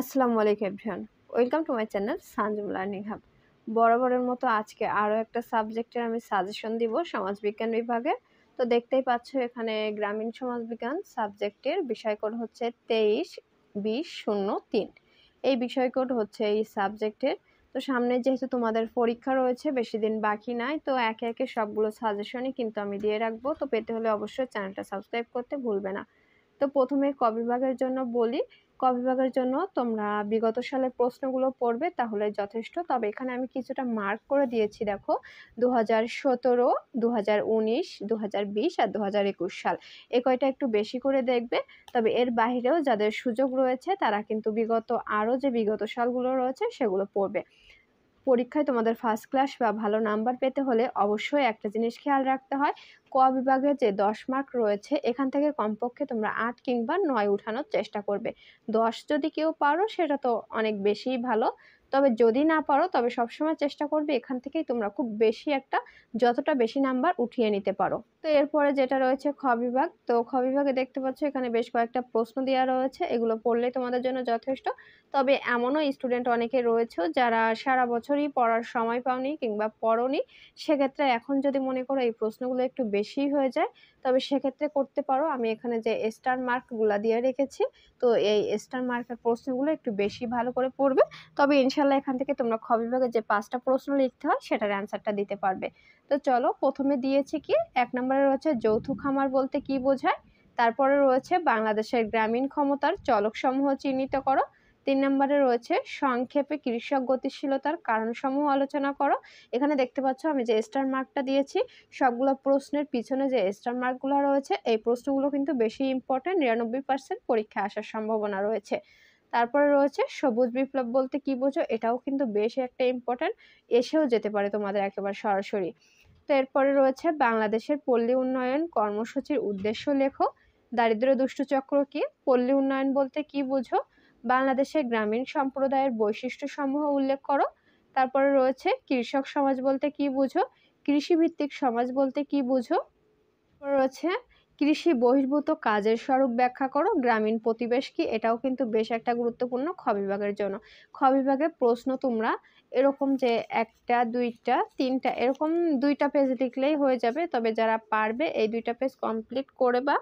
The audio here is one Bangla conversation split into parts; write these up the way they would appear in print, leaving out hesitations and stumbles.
আসসালামু আলাইকুম everyone. Welcome to my channel Sanjum learning hub. বরাবরের মতো আজকে আরও একটা সাবজেক্টের আমি সাজেশন দিব সমাজবিজ্ঞান বিভাগে। তো দেখতেই পাচ্ছ এখানে গ্রামীণ সমাজবিজ্ঞান সাবজেক্টের বিষয় কোড হচ্ছে 23-20-03। এই বিষয় কোড হচ্ছে এই সাবজেক্টের। তো সামনে যেহেতু তোমাদের পরীক্ষা রয়েছে, বেশি দিন বাকি নাই, তো একে একে সবগুলো সাজেশনই কিন্তু আমি দিয়ে রাখবো। তো পেতে হলে অবশ্যই চ্যানেলটা সাবস্ক্রাইব করতে ভুলবে না। তো প্রথমে ক বিভাগের জন্য বলি। ক বিভাগের জন্য তোমরা বিগত সালের প্রশ্নগুলো পড়বে তাহলে যথেষ্ট। তবে এখানে আমি কিছুটা মার্ক করে দিয়েছি দেখো, 2017, 2019, 2020 আর 2021 সাল। এ কয়টা একটু বেশি করে দেখবে। তবে এর বাহিরেও যাদের সুযোগ রয়েছে তারা কিন্তু বিগত সালগুলো রয়েছে সেগুলো পড়বে। পরীক্ষায় তোমাদের ফার্স্ট ক্লাস বা ভালো নাম্বার পেতে হলে অবশ্যই একটা জিনিস খেয়াল রাখতে হয়, ক বিভাগে যে 10 মার্ক রয়েছে এখান থেকে কমপক্ষে তোমরা 8 কিংবা 9 উঠানোর চেষ্টা করবে। 10 যদি কেউ পারো সেটা তো অনেক বেশিই ভালো। তবে যদি না পারো তবে সবসময় চেষ্টা করবে এখান থেকেই তোমরা খুব বেশি একটা, যতটা বেশি নাম্বার উঠিয়ে নিতে পারো। তো এরপরে যেটা রয়েছে খ বিভাগ। তো খ বিভাগে দেখতে পাচ্ছ এখানে বেশ কয়েকটা প্রশ্ন দেওয়া রয়েছে, এগুলো পড়লেই তোমাদের জন্য যথেষ্ট। তবে এমনও স্টুডেন্ট অনেকে রয়েছে যারা সারা বছরই পড়ার সময় পাওনি কিংবা পড়োনি। সেক্ষেত্রে এখন যদি মনে করো এই প্রশ্নগুলো একটু বেশি হয়ে যায়, তবে সেক্ষেত্রে করতে পারো, আমি এখানে যে স্টার মার্কগুলা দিয়ে রেখেছি, তো এই স্টার মার্কের প্রশ্নগুলো একটু বেশি ভালো করে পড়বে। তবে ইনশাল্লাহ এখান থেকে তোমরা খ বিভাগে যে 5টা প্রশ্ন লিখতে হয় সেটার অ্যান্সারটা দিতে পারবে। তো চলো, প্রথমে দিয়েছি কি, 1 নম্বরে রয়েছে যৌথ খামার বলতে কি বোঝায়। তারপরে রয়েছে বাংলাদেশের গ্রামীণ ক্ষমতার চলকসমূহ চিহ্নিত করো। 3 নম্বরে রয়েছে সংক্ষেপে কৃষক গতিশীলতার কারণসমূহ আলোচনা করো। এখানে দেখতে পাচ্ছ আমি যে স্টার মার্কটা দিয়েছি, সবগুলো প্রশ্নের পিছনে যে স্টার মার্কগুলো রয়েছে এই প্রশ্নগুলো কিন্তু বেশি ইম্পর্টেন্ট, 99% পরীক্ষায় আসার সম্ভাবনা রয়েছে। তারপরে রয়েছে সবুজ বিপ্লব বলতে কি বোঝো, এটাও কিন্তু বেশ একটা ইম্পর্টেন্ট, এসেও যেতে পারে তোমাদের একেবারে সরাসরি। তো এরপরে রয়েছে বাংলাদেশের পল্লী উন্নয়ন কর্মসূচির উদ্দেশ্য লেখো। দারিদ্র্য দুষ্টচক্র কি, পল্লী উন্নয়ন বলতে কি বোঝো, বাংলাদেশের গ্রামীণ সম্প্রদায়ের বৈশিষ্ট্যসমূহ উল্লেখ করো। তারপরে রয়েছে কৃষক সমাজ বলতে কি বুঝো, কৃষিভিত্তিক সমাজ বলতে কি বুঝো। তারপর রয়েছে কৃষি বহির্ভূত কাজের স্বরূপ ব্যাখ্যা করো। গ্রামীণ প্রতিবেশ কি, এটাও কিন্তু বেশ একটা গুরুত্বপূর্ণ খ বিভাগের জন্য। খ বিভাগের প্রশ্ন তোমরা এরকম যে একটা, দুইটা, তিনটা, এরকম 2টা পেজ লিখলেই হয়ে যাবে। তবে যারা পারবে এই 2টা পেজ কমপ্লিট করে বা,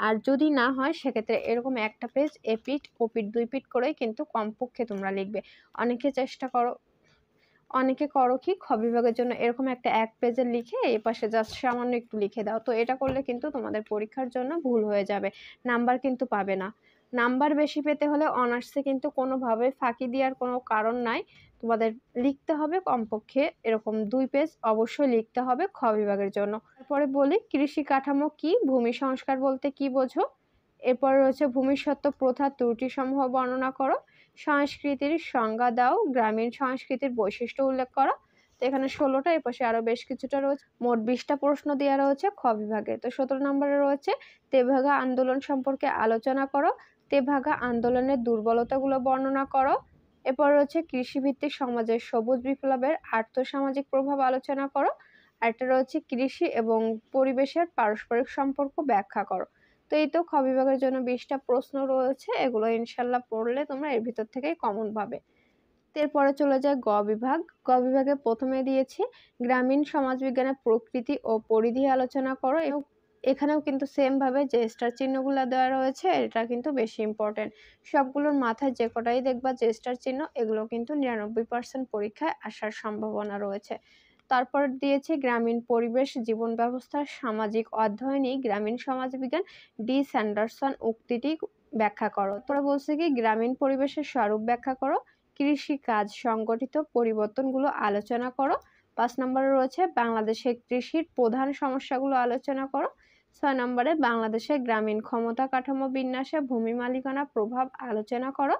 আর যদি না হয় সেক্ষেত্রে এরকম একটা পেজ এপিঠ ওপিঠ 2 পিঠ করেই কিন্তু কমপক্ষে তোমরা লিখবে। অনেকে চেষ্টা করো, অনেকে করো কি, খ বিভাগের জন্য এরকম একটা 1 পেজে লিখে এই পাশে জাস্ট সামান্য একটু লিখে দাও। তো এটা করলে কিন্তু তোমাদের পরীক্ষার জন্য ভুল হয়ে যাবে, নাম্বার কিন্তু পাবে না। নাম্বার বেশি পেতে হলে অনার্সে কিন্তু কোনোভাবে ফাঁকি দেওয়ার কোনো কারণ নাই। তোমাদের লিখতে হবে কমপক্ষে এরকম 2 পেজ অবশ্যই লিখতে হবে খ বিভাগের জন্য। তারপরে বলি কৃষি কাঠামো কি, ভূমি সংস্কার বলতে কি বোঝো। এরপরে রয়েছে ভূমিস্বত্ব প্রথা ত্রুটিসমূহ বর্ণনা করো। সংস্কৃতির সংজ্ঞা দাও, গ্রামীণ সংস্কৃতির বৈশিষ্ট্য উল্লেখ করো। তো এখানে 16টা, এপাশে আরো বেশ কিছুটা রয়েছে, মোট 20টা প্রশ্ন দেওয়া রয়েছে খ বিভাগে। তো 17 নম্বরে রয়েছে তেভাগা আন্দোলন সম্পর্কে আলোচনা করো। তেভাগা আন্দোলনের দুর্বলতাগুলো বর্ণনা করো। এরপর রয়েছে কৃষিভিত্তিক সমাজের সবুজ বিপ্লবের আর্থসামাজিক প্রভাব আলোচনা করো। আরেকটা রয়েছে কৃষি এবং পরিবেশের পারস্পরিক সম্পর্ক ব্যাখ্যা করো। তো এই তো খ বিভাগের জন্য 20টা প্রশ্ন রয়েছে, এগুলো ইনশাল্লাহ পড়লে তোমরা এর ভিতর থেকেই কমন পাবে। এরপরে চলে যায় গ বিভাগ। গ বিভাগে প্রথমে দিয়েছি গ্রামীণ সমাজবিজ্ঞানের প্রকৃতি ও পরিধি আলোচনা করো। এবং এখানেও কিন্তু সেম ভাবে যে স্টার চিহ্নগুলো দেওয়া রয়েছে এটা কিন্তু বেশি ইম্পর্টেন্ট। সবগুলোর মাথায় যে কটাই দেখবা যে স্টার চিহ্ন, এগুলো কিন্তু 99% পরীক্ষায় আসার সম্ভাবনা রয়েছে। তারপর দিয়েছি গ্রামীণ পরিবেশ জীবন ব্যবস্থার সামাজিক অধ্যয়নই গ্রামীণ সমাজবিজ্ঞান, ডি স্যান্ডারসন উক্তিটি ব্যাখ্যা করো। তোরা বলছে কি গ্রামীণ পরিবেশের স্বরূপ ব্যাখ্যা করো, কৃষি কাজ সংগঠিত পরিবর্তনগুলো আলোচনা করো। 5 নম্বরে রয়েছে বাংলাদেশের কৃষির প্রধান সমস্যাগুলো আলোচনা করো। 6 নম্বরে বাংলাদেশের গ্রামীণ ক্ষমতা কাঠামো বিন্যাসে ভূমি মালিকানা প্রভাব আলোচনা করো।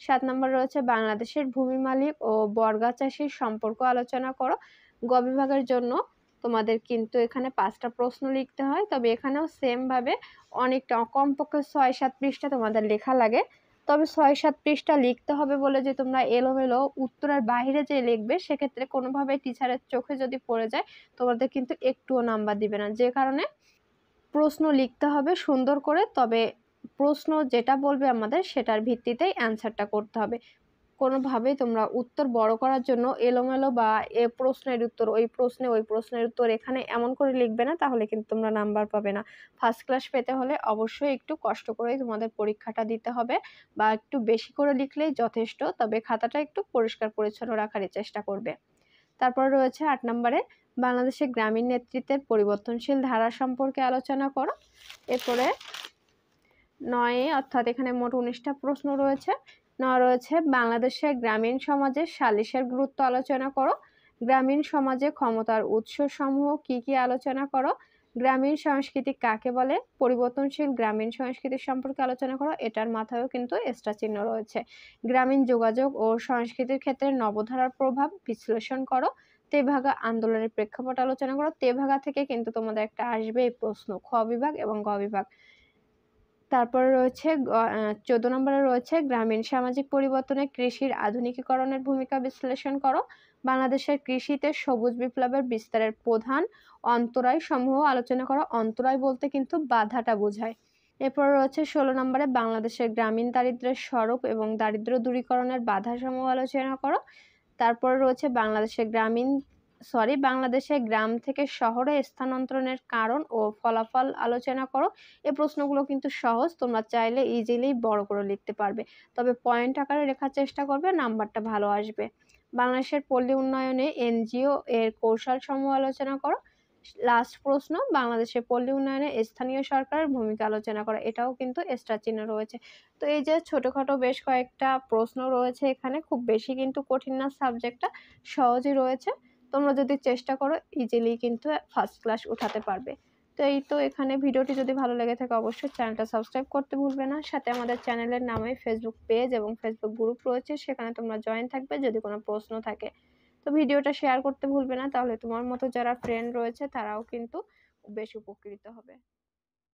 7 নম্বরে রয়েছে বাংলাদেশের ভূমি মালিক ও বর্গা চাষীর সম্পর্ক আলোচনা করো। গ বিভাগের জন্য তোমাদের কিন্তু এখানে 5টা প্রশ্ন লিখতে হয়, তবে এখানেও সেম ভাবে অনেকটা, কমপক্ষে 6-7 পৃষ্ঠা তোমাদের লেখা লাগে। তবে 6-7 পৃষ্ঠা লিখতে হবে বলে যে তোমরা এলোমেলো উত্তরের বাইরে যে লিখবে সেক্ষেত্রে কোনোভাবে টিচারের চোখে যদি পড়ে যায় তোমাদের কিন্তু একটুও নাম্বার দিবে না। যে কারণে প্রশ্ন লিখতে হবে সুন্দর করে, তবে প্রশ্ন যেটা বলবে আমাদের সেটার ভিত্তিতেই অ্যান্সারটা করতে হবে। কোনোভাবেই তোমরা উত্তর বড় করার জন্য এলোমেলো বা এ প্রশ্নের উত্তর ওই প্রশ্নে ওই প্রশ্নের উত্তর এখানে এমন করে লিখবে না, তাহলে কিন্তু তোমরা নাম্বার পাবে না। ফার্স্ট ক্লাস পেতে হলে অবশ্যই একটু কষ্ট করেই তোমাদের পরীক্ষাটা দিতে হবে বা একটু বেশি করে লিখলেই যথেষ্ট। তবে খাতাটা একটু পরিষ্কার পরিচ্ছন্ন রাখারই চেষ্টা করবে। তারপর রয়েছে ৮ নম্বরে বাংলাদেশের গ্রামীণ নেতৃত্বের পরিবর্তনশীল ধারা সম্পর্কে আলোচনা করো। এরপরে ৯ এ অর্থাৎ এখানে মোট ১৯ টা প্রশ্ন রয়েছে। ৯ রয়েছে বাংলাদেশের গ্রামীণ সমাজে সালিসের গুরুত্ব আলোচনা করো। গ্রামীণ সমাজে ক্ষমতার উৎসসমূহ কি, কি আলোচনা করো। গ্রামীণ সংস্কৃতি কাকে বলে? পরিবর্তনশীল গ্রামীণ সংস্কৃতি সম্পর্কে আলোচনা করো। এটার মাথায়ও কিন্তু এক্সট্রা চিহ্ন রয়েছে। গ্রামীণ যোগাযোগ ও সংস্কৃতির ক্ষেত্রে নবধারার প্রভাব বিশ্লেষণ করো। তেভাগা আন্দোলনের প্রেক্ষাপট আলোচনা করো। তেভাগা থেকে কিন্তু তোমাদের একটা আসবেই প্রশ্ন, খ বিভাগ এবং গ বিভাগ। তারপরে রয়েছে ১৪ নম্বরে রয়েছে গ্রামীণ সামাজিক পরিবর্তনে কৃষির আধুনিকীকরণের ভূমিকা বিশ্লেষণ করো। বাংলাদেশের কৃষিতে সবুজ বিপ্লবের বিস্তারের প্রধান অন্তরায় সমূহ আলোচনা করো। অন্তরায় বলতে কিন্তু বাধাটা বোঝায়। এরপর রয়েছে ১৬ নম্বরে বাংলাদেশের গ্রামীণ দারিদ্র্যের স্বরূপ এবং দারিদ্র্য দূরীকরণের বাধাসমূহ আলোচনা করো। তারপরে রয়েছে বাংলাদেশের গ্রাম থেকে শহরে স্থানান্তরণের কারণ ও ফলাফল আলোচনা করো। এই প্রশ্নগুলো কিন্তু সহজ, তোমরা চাইলে ইজিলি বড় করে লিখতে পারবে। তবে পয়েন্ট আকারে লেখার চেষ্টা করবে, নাম্বারটা ভালো আসবে। বাংলাদেশের পল্লী উন্নয়নে এনজিও এর কৌশলসমূহ আলোচনা করো। লাস্ট প্রশ্ন, বাংলাদেশের পল্লী উন্নয়নে স্থানীয় সরকারের ভূমিকা আলোচনা করা। এটাও কিন্তু এক্সট্রা চিহ্ন রয়েছে। তো এই যে ছোটখাটো বেশ কয়েকটা প্রশ্ন রয়েছে এখানে, খুব বেশি কিন্তু কঠিন না, সাবজেক্টটা সহজই রয়েছে। তোমরা যদি চেষ্টা করো ইজিলি কিন্তু ফার্স্ট ক্লাস উঠাতে পারবে। তো এই তো, এখানে ভিডিওটি যদি ভালো লেগে থাকে অবশ্যই চ্যানেলটা সাবস্ক্রাইব করতে ভুলবে না। সাথে আমাদের চ্যানেলের নামে ফেসবুক পেজ এবং ফেসবুক গ্রুপ রয়েছে, সেখানে তোমরা জয়েন থাকবে যদি কোনো প্রশ্ন থাকে। তো ভিডিওটা শেয়ার করতে ভুলবে না, তাহলে তোমার মতো যারা ফ্রেন্ড রয়েছে তারাও কিন্তু বেশ উপকৃত হবে।